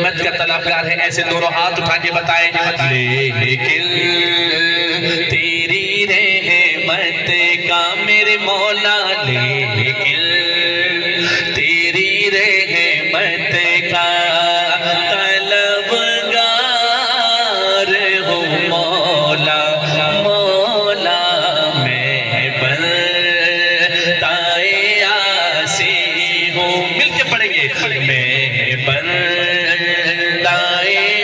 نعمت کا طلبگار ہے، ایسے دونوں ہاتھ اٹھا کے بتائیں لیکن تیری رحمت کا میرے مولا، لیکن تیری رحمت کا طلبگار ہوں مولا، مولا میں بندۂ عاصی ہوں، مل کے پڑھیں گے، میں بندۂ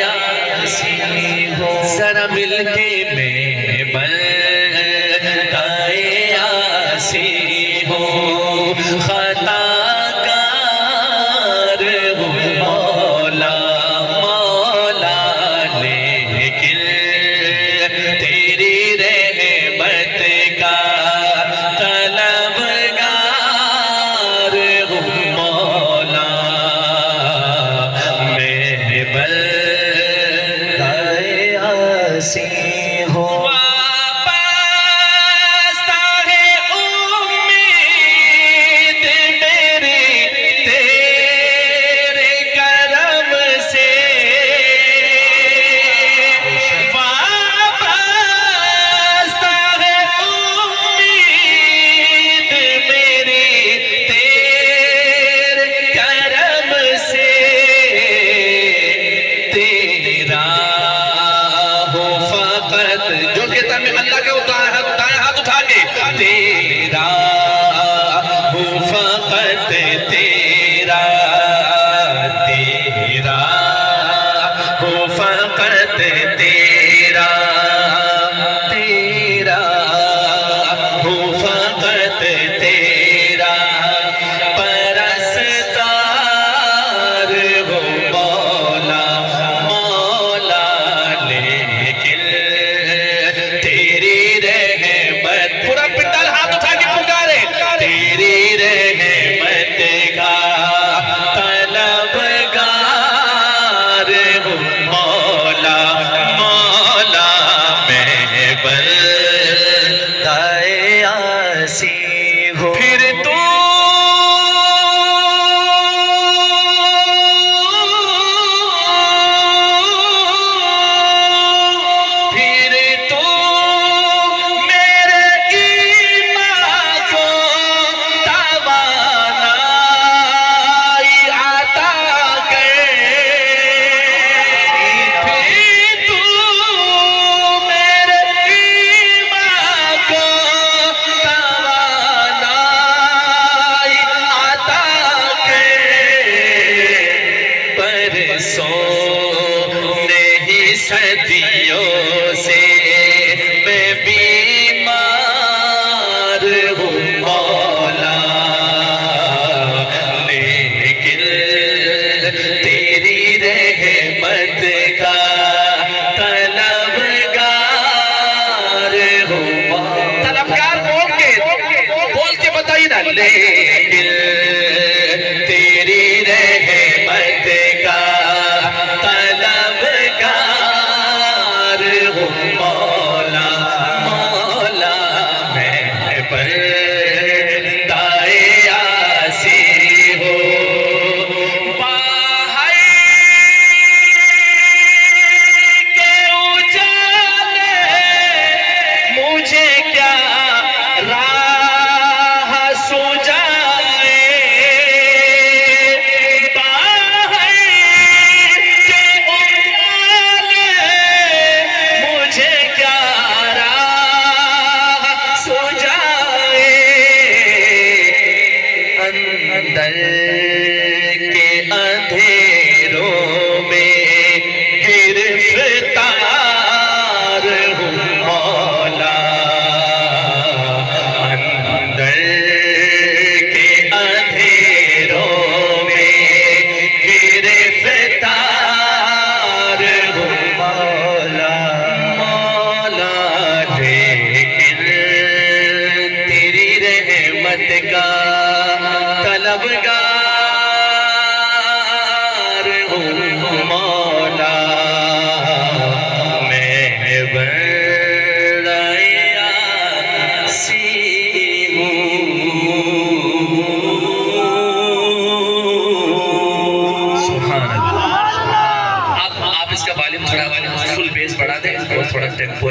عاصی ہوں، ذرا مل کے میں بندۂ عاصی ہوں، خطا کار ہوں مولا، مولا لیکن تیری رحمت کا طلبگار ہوں مولا، میں بندۂ عاصی ہوں۔ جو کہتا ہے میں اللہ کا دائیں ہاتھ اٹھا کے، تیرا ہوں فقط تیرا، تیرا ہوں فقط تیرا، تیرا ہوں فقط تیرا، پرستار ہوں مولا، مولا لیکن تیری رحمت، پورا پنڈال ہاتھ اٹھا کے پکارے، تیری رحمت کا طلبگار ہوں مولا، مولا میں بندۂ عاصی ہوں۔ پھر تو صدیوں سے میں بیمار ہوں مولا، لیکن تیری رحمت کا طلبگار ہوں مولا۔ طلبگار بول کے بتائیے نا، لیکن تیری رحمت کا طلبگار ہوں مولا، مولا میں بندۂ عاصی ہوں۔ باہر کے اجالے مجھے کیا راہ سجائے، باہر کے اجالے مجھے کیا راہ سجائے، اندر کے اندھیروں میں گرفتار ہوں مولا، اندر کے اندھیروں میں گرفتار ہوں مولا، مولا لیکن تیری رحمت کا طلبگار ہوں مولا، میں بندۂ عاصی ہوں۔ سبحان اللہ۔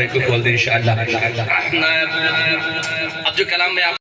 مائک کو کھول دیں انشاءاللہ۔ اب جو کلام میں آپ